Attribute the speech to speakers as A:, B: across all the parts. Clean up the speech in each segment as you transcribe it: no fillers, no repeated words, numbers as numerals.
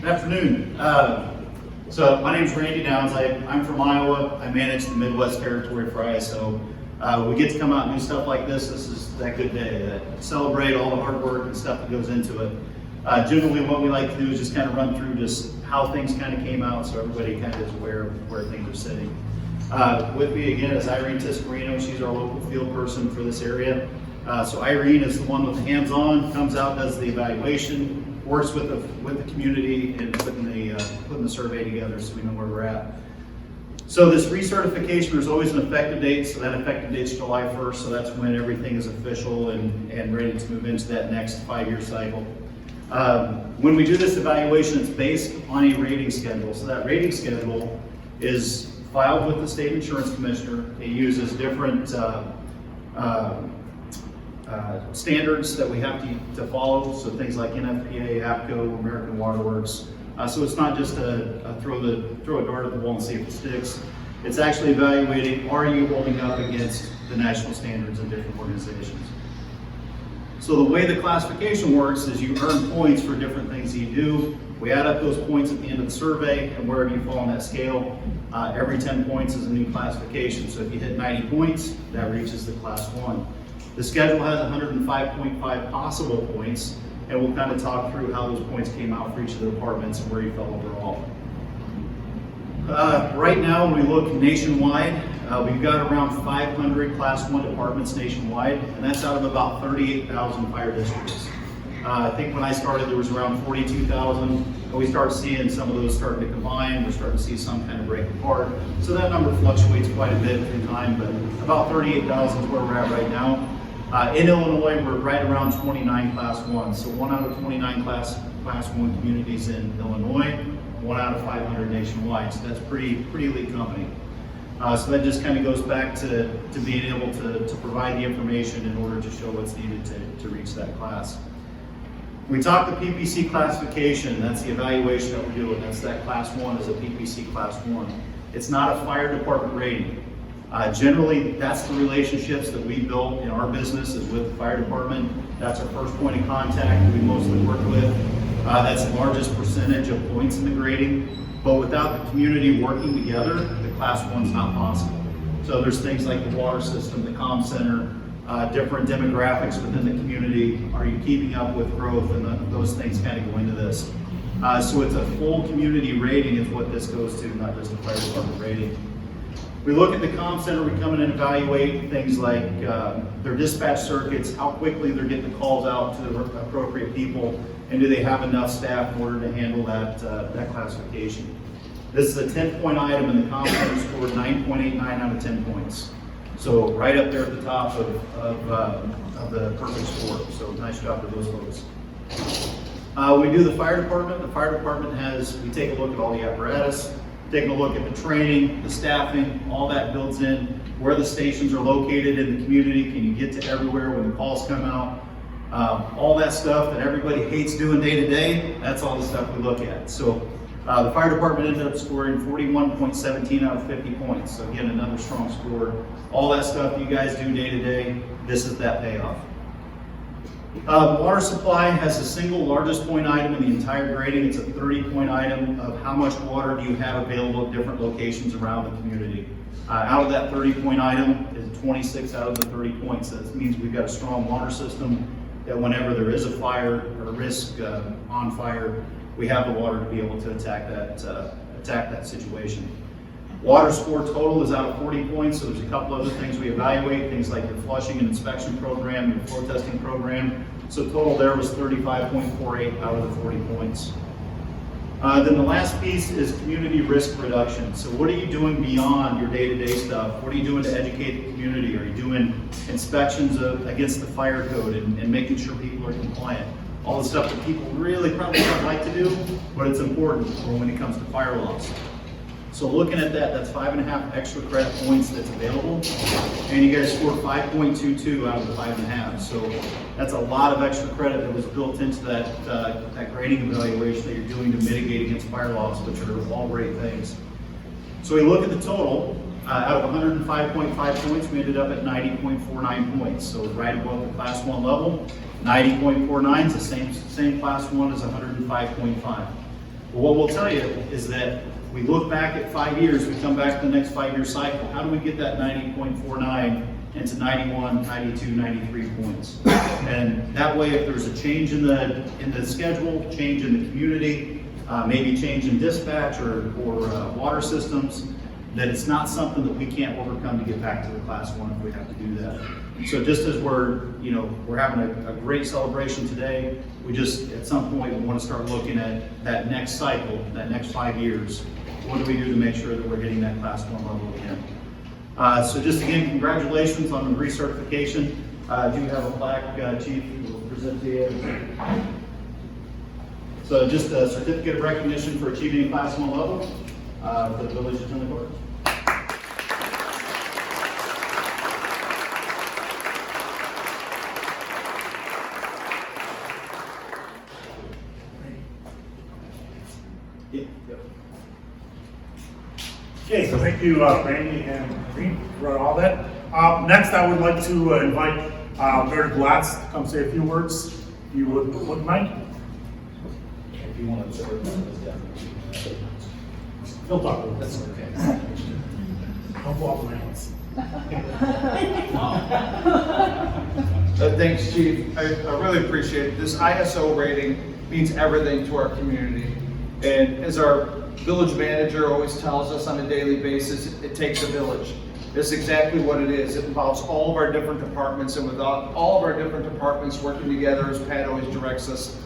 A: Good afternoon. So my name is Randy Downs. I'm from Iowa. I manage the Midwest territory for ISO. We get to come out and do stuff like this. This is that good day that celebrate all the hard work and stuff that goes into it. Generally what we like to do is just kind of run through just how things kind of came out so everybody kind of is aware of where things are sitting. With me again is Irene Tiscarino. She's our local field person for this area. So Irene is the one with the hands-on, comes out, does the evaluation, works with the community and putting the survey together so we know where we're at. So this recertification, there's always an effective date, so that effective date is July 1st, so that's when everything is official and ready to move into that next 5-year cycle. When we do this evaluation, it's based on a rating schedule. So that rating schedule is filed with the State Insurance Commissioner. It uses different standards that we have to follow, so things like NFPA, APCO, American Water Works. So it's not just a throw a dart at the wall and see if it sticks. It's actually evaluating, are you holding up against the national standards in different organizations? So the way the classification works is you earn points for different things that you do. We add up those points at the end of the survey, and wherever you fall on that scale, every 10 points is a new classification. So if you hit 90 points, that reaches the class 1. The schedule has 105.5 possible points, and we'll kind of talk through how those points came out for each of the departments and where you fell overall. Right now, when we look nationwide, we've got around 500 Class 1 departments nationwide, and that's out of about 38,000 fire districts. I think when I started, there was around 42,000, and we start seeing some of those starting to combine. We're starting to see some kind of break apart. So that number fluctuates quite a bit through time, but about 38,000 is where we're at right now. In Illinois, we're right around 29 Class 1. So 1 out of 29 Class 1 communities in Illinois, 1 out of 500 nationwide. So that's pretty elite company. So that just kind of goes back to being able to provide the information in order to show what's needed to reach that class. We talk the PPC classification, that's the evaluation that we're doing. That's that Class 1 is a PPC Class 1. It's not a fire department rating. Generally, that's the relationships that we built in our business is with the fire department. That's our first point of contact that we mostly work with. That's the largest percentage of points in the grading. But without the community working together, the Class 1's not possible. So there's things like the water system, the comm center, different demographics within the community. Are you keeping up with growth? And those things kind of go into this. So it's a full community rating is what this goes to, not just a fire department rating. We look at the comm center, we come in and evaluate things like their dispatch circuits, how quickly they're getting the calls out to the appropriate people, and do they have enough staff in order to handle that classification. This is a 10-point item, and the comm center scored 9.89 out of 10 points. So right up there at the top of the perfect score. So nice job to those folks. We do the fire department. The fire department we take a look at all the apparatus, taking a look at the training, the staffing, all that builds in, where the stations are located in the community, can you get to everywhere when the calls come out, all that stuff that everybody hates doing day to day, that's all the stuff we look at. So the fire department ended up scoring 41.17 out of 50 points. So again, another strong score. All that stuff you guys do day to day, this is that payoff. Water supply has the single largest point item in the entire grading. It's a 30-point item of how much water do you have available at different locations around the community. Out of that 30-point item is 26 out of the 30 points. That means we've got a strong water system that whenever there is a fire or a risk on fire, we have the water to be able to attack that situation. Water score total is out of 40 points, so there's a couple other things we evaluate, things like your flushing and inspection program, your flow testing program. So total there was 35.48 out of the 40 points. Then the last piece is community risk reduction. So what are you doing beyond your day-to-day stuff? What are you doing to educate the community? Are you doing inspections against the fire code and making sure people are compliant? All the stuff that people really probably don't like to do, but it's important when it comes to fire laws. So looking at that, that's 5.5 extra credit points that's available. And you guys scored 5.22 out of the 5.5. So that's a lot of extra credit that was built into that grading evaluation that you're doing to mitigate against fire laws, which are all great things. So we look at the total. Out of 105.5 points, we ended up at 90.49 points. So right above the Class 1 level. 90.49 is the same Class 1 as 105.5. But what we'll tell you is that we look back at 5 years, we come back to the next 5-year cycle. How do we get that 90.49 into 91, 92, 93 points? And that way, if there's a change in the schedule, change in the community, maybe change in dispatch or water systems, that it's not something that we can't overcome to get back to the class 1 if we have to do that. So just as we're having a great celebration today, we just, at some point, we want to start looking at that next cycle, that next 5 years. What do we do to make sure that we're hitting that class 1 level again? So just again, congratulations on the recertification. I do have a plaque, Chief, we'll present to you. So just a certificate of recognition for achieving a class 1 level for the Village of Tinley Park.
B: Okay, so thank you, Randy and Green, for all that. Next, I would like to invite Mayor Glatz to come say a few words, if you wouldn't mind.
A: If you want to observe this,
B: He'll talk with us.
A: that's okay.
B: Don't go off the rails.
C: Thanks, Chief. I really appreciate it. This ISO rating means everything to our community. And as our village manager always tells us on a daily basis, it takes a village. That's exactly what it is. It involves all of our different departments, and without all of our different departments working together, as Pat always directs us,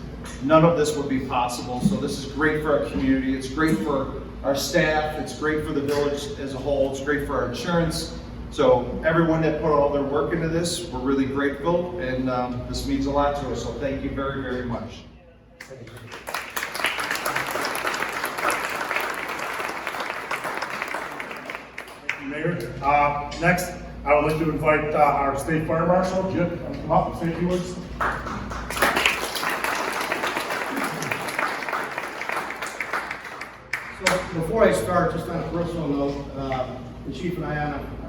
C: none of this would be possible. So this is great for our community. It's great for our staff. It's great for the village as a whole. It's great for our insurance. So everyone that put all their work into this, we're really grateful, and this means a lot to us. So thank you very, very much.
B: Mayor. Next, I would like to invite our State Fire Marshal, Jim, to come up and say a few words.
D: So before I start, just on a personal note, the chief and I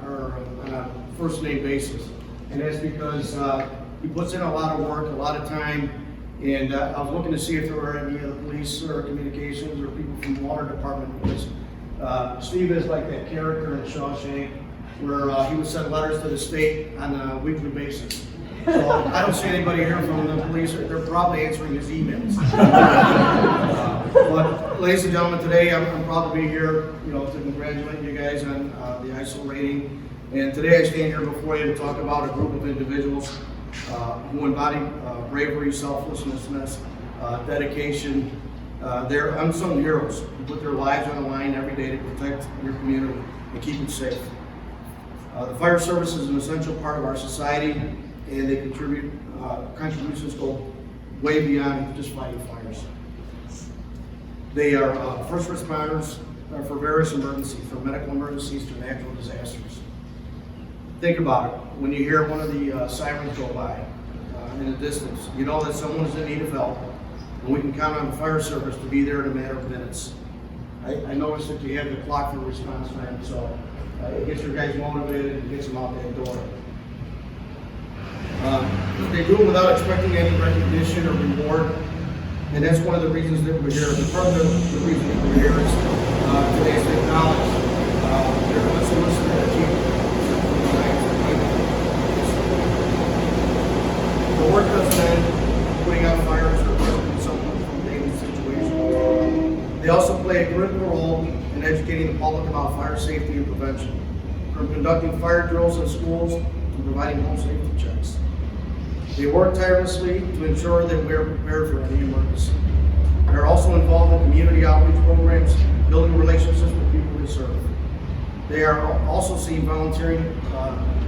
D: are on a first name basis. And that's because he puts in a lot of work, a lot of time. And I was looking to see if there were any of the police or communications or people from the water department, because Steve is like that character in Shawshank, where he would send letters to the state on a weekly basis. So I don't see anybody here from the police. They're probably answering his emails. But ladies and gentlemen, today I'm proud to be here, to congratulate you guys on the ISO rating. And today I stand here before you to talk about a group of individuals who embody bravery, selflessness, dedication. They're unsung heroes who put their lives on the line every day to protect your community and keep it safe. The fire service is an essential part of our society, and they contributions go way beyond just fighting fires. They are first responders for various emergencies, from medical emergencies to natural disasters. Think about it. When you hear one of the sirens go by in the distance, you know that someone is in need of help. And we can count on the fire service to be there in a matter of minutes. I noticed that you have the clock for response time, so it gets your guys motivated and gets them out that door. They do it without expecting any recognition or reward, and that's one of the reasons that we're here. Part of the reason that we're here is today is to acknowledge let's listen to the chief. The work doesn't end putting out fires or rescuing someone from a dangerous situation. They also play a critical role in educating the public about fire safety and prevention, from conducting fire drills in schools to providing home safety checks. They work tirelessly to ensure that we are prepared for any emergency. They are also involved in community outreach programs, building relationships with people they serve. They are also seen volunteering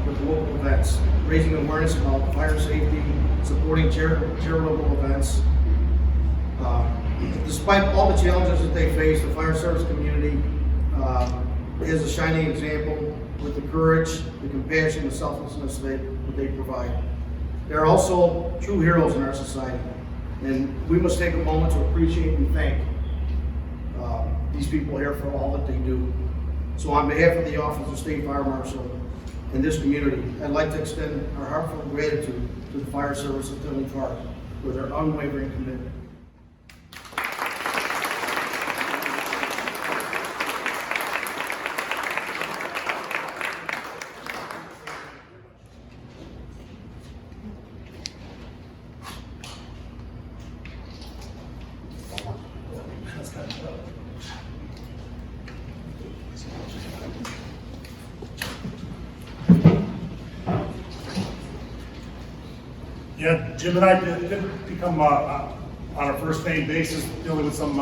D: with local events, raising awareness about fire safety, supporting charitable events. Despite all the challenges that they face, the fire service community is a shining example with the courage, the compassion, the selflessness that they provide. They're also true heroes in our society, and we must take a moment to appreciate and thank these people here for all that they do. So on behalf of the Office of State Fire Marshal and this community, I'd like to extend our heartfelt gratitude to the fire service of Tinley Park for their unwavering commitment.
B: Yeah, Jim and I did become on a first name basis, dealing with some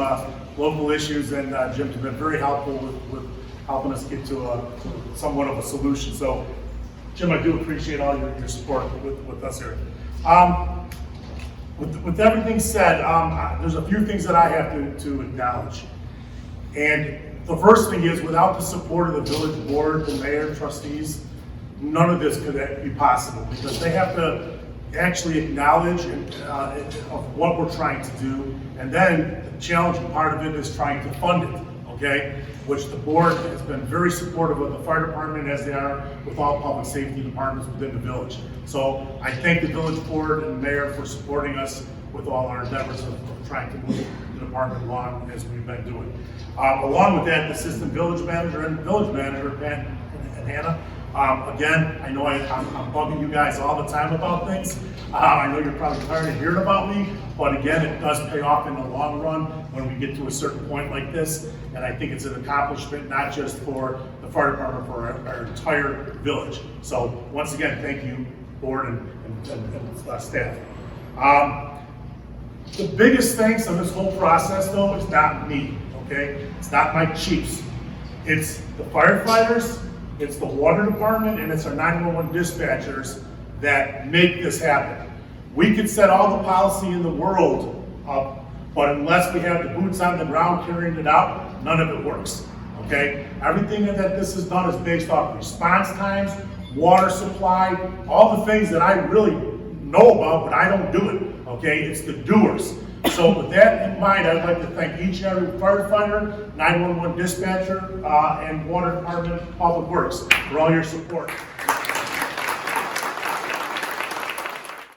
B: local issues, and Jim's been very helpful with helping us get to somewhat of a solution. So, Jim, I do appreciate all your support with us here. With everything said, there's a few things that I have to acknowledge. And the first thing is, without the support of the village board, the mayor, trustees, none of this could be possible, because they have to actually acknowledge of what we're trying to do, and then the challenging part of it is trying to fund it, okay? Which the board has been very supportive of the fire department, as they are with all public safety departments within the village. So I thank the village board and mayor for supporting us with all our endeavors of trying to move the department along as we've been doing. Along with that, the assistant village manager and village manager, Pat and Hannah, again, I know I'm bugging you guys all the time about things. I know you're probably tired of hearing about me, but again, it does pay off in the long run when we get to a certain point like this. And I think it's an accomplishment, not just for the fire department, for our entire village. So once again, thank you, board and staff. The biggest thanks on this whole process, though, is not me, okay? It's not my chiefs. It's the firefighters, it's the water department, and it's our 911 dispatchers that make this happen. We could set all the policy in the world up, but unless we have the boots on the ground carrying it out, none of it works, okay? Everything that this has done is based off response times, water supply, all the things that I really know about, but I don't do it, okay? It's the doers. So with that in mind, I'd like to thank each and every firefighter, 911 dispatcher, and water department, public works for all your support.